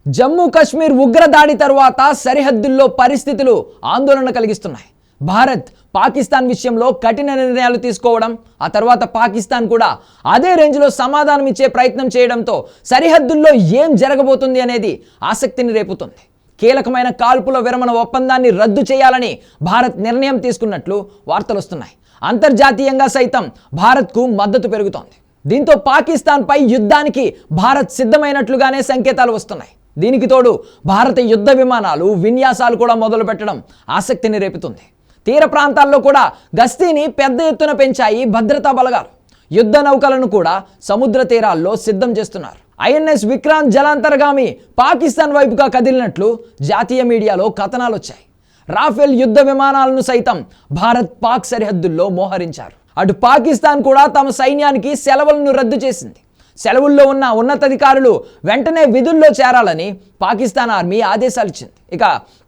జమ్మూ కాశ్మీర్ ఉగ్రదాడి తర్వాత సరిహద్దుల్లో పరిస్థితులు ఆందోళన కలిగిస్తున్నాయి. భారత్ పాకిస్తాన్ విషయంలో కఠిన నిర్ణయాలు తీసుకోవడం, ఆ తర్వాత పాకిస్తాన్ కూడా అదే రేంజ్లో సమాధానం ఇచ్చే ప్రయత్నం చేయడంతో సరిహద్దుల్లో ఏం జరగబోతుంది అనేది ఆసక్తిని రేపుతుంది. కీలకమైన కాల్పుల విరమణ ఒప్పందాన్ని రద్దు చేయాలని భారత్ నిర్ణయం తీసుకున్నట్లు వార్తలు వస్తున్నాయి. అంతర్జాతీయంగా సైతం భారత్కు మద్దతు పెరుగుతోంది. దీంతో పాకిస్తాన్పై యుద్ధానికి భారత్ సిద్ధమైనట్లుగానే సంకేతాలు వస్తున్నాయి. దీనికి తోడు భారత యుద్ధ విమానాలు విన్యాసాలు కూడా మొదలు పెట్టడం ఆసక్తిని రేపుతుంది. తీర ప్రాంతాల్లో కూడా గస్తీని పెద్ద ఎత్తున పెంచాయి భద్రతా బలగాలు. యుద్ధ నౌకలను కూడా సముద్ర తీరాల్లో సిద్ధం చేస్తున్నారు. ఐఎన్ఎస్ విక్రాంత్ జలాంతర్గామి పాకిస్తాన్ వైపుగా కదిలినట్లు జాతీయ మీడియాలో కథనాలు వచ్చాయి. రాఫెల్ యుద్ధ విమానాలను సైతం భారత్ పాక్ సరిహద్దుల్లో మోహరించారు. అటు పాకిస్తాన్ కూడా తమ సైన్యానికి సెలవులను రద్దు చేసింది. సెలవుల్లో ఉన్న ఉన్నతాధికారులు వెంటనే విధుల్లో చేరాలని పాకిస్తాన్ ఆర్మీ ఆదేశాలు ఇచ్చింది. ఇక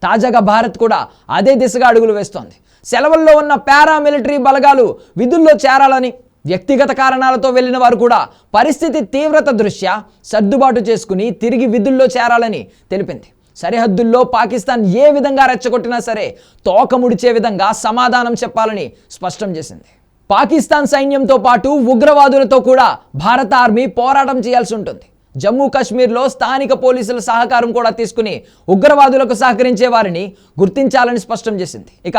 తాజాగా భారత్ కూడా అదే దిశగా అడుగులు వేస్తోంది. సెలవుల్లో ఉన్న పారామిలిటరీ బలగాలు విధుల్లో చేరాలని, వ్యక్తిగత కారణాలతో వెళ్ళిన వారు కూడా పరిస్థితి తీవ్రత దృష్ట్యా సర్దుబాటు చేసుకుని తిరిగి విధుల్లో చేరాలని తెలిపింది. సరిహద్దుల్లో పాకిస్తాన్ ఏ విధంగా రెచ్చగొట్టినా సరే తోక ముడిచే విధంగా సమాధానం చెప్పాలని స్పష్టం చేసింది. పాకిస్తాన్ సైన్యంతో పాటు ఉగ్రవాదులతో కూడా భారత ఆర్మీ పోరాటం చేయాల్సి ఉంటుంది. జమ్మూ కాశ్మీర్లో స్థానిక పోలీసుల సహకారం కూడా తీసుకుని ఉగ్రవాదులకు సహకరించే వారిని గుర్తించాలని స్పష్టం చేసింది. ఇక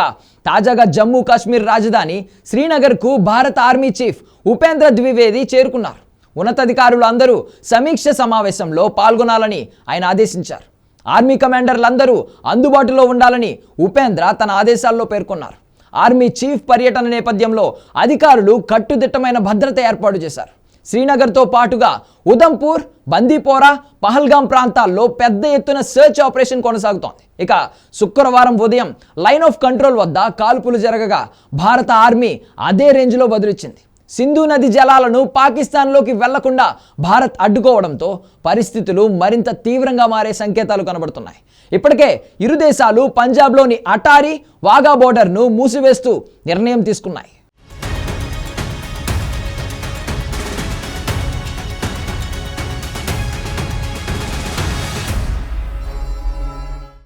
తాజాగా జమ్మూ కాశ్మీర్ రాజధాని శ్రీనగర్కు భారత ఆర్మీ చీఫ్ ఉపేంద్ర ద్వివేది చేరుకున్నారు. ఉన్నతాధికారులు అందరూ సమీక్ష సమావేశంలో పాల్గొనాలని ఆయన ఆదేశించారు. ఆర్మీ కమాండర్లందరూ అందుబాటులో ఉండాలని ఉపేంద్ర తన ఆదేశాల్లో పేర్కొన్నారు. ఆర్మీ చీఫ్ పర్యటన నేపథ్యంలో అధికారులు కట్టుదిట్టమైన భద్రత ఏర్పాటు చేశారు. శ్రీనగర్తో పాటుగా ఉదంపూర్, బందీపోరా, పహల్గాం ప్రాంతాల్లో పెద్ద ఎత్తున సెర్చ్ ఆపరేషన్ కొనసాగుతోంది. ఇక శుక్రవారం ఉదయం లైన్ ఆఫ్ కంట్రోల్ వద్ద కాల్పులు జరగగా భారత ఆర్మీ అదే రేంజ్లో బదులిచ్చింది. సింధు నది జలాలను పాకిస్తాన్లోకి వెళ్లకుండా భారత్ అడ్డుకోవడంతో పరిస్థితులు మరింత తీవ్రంగా మారే సంకేతాలు కనబడుతున్నాయి. ఇప్పటికే ఇరు దేశాలు పంజాబ్లోని అటారీ, వాఘా బోర్డర్ను మూసివేస్తూ నిర్ణయం తీసుకున్నాయి.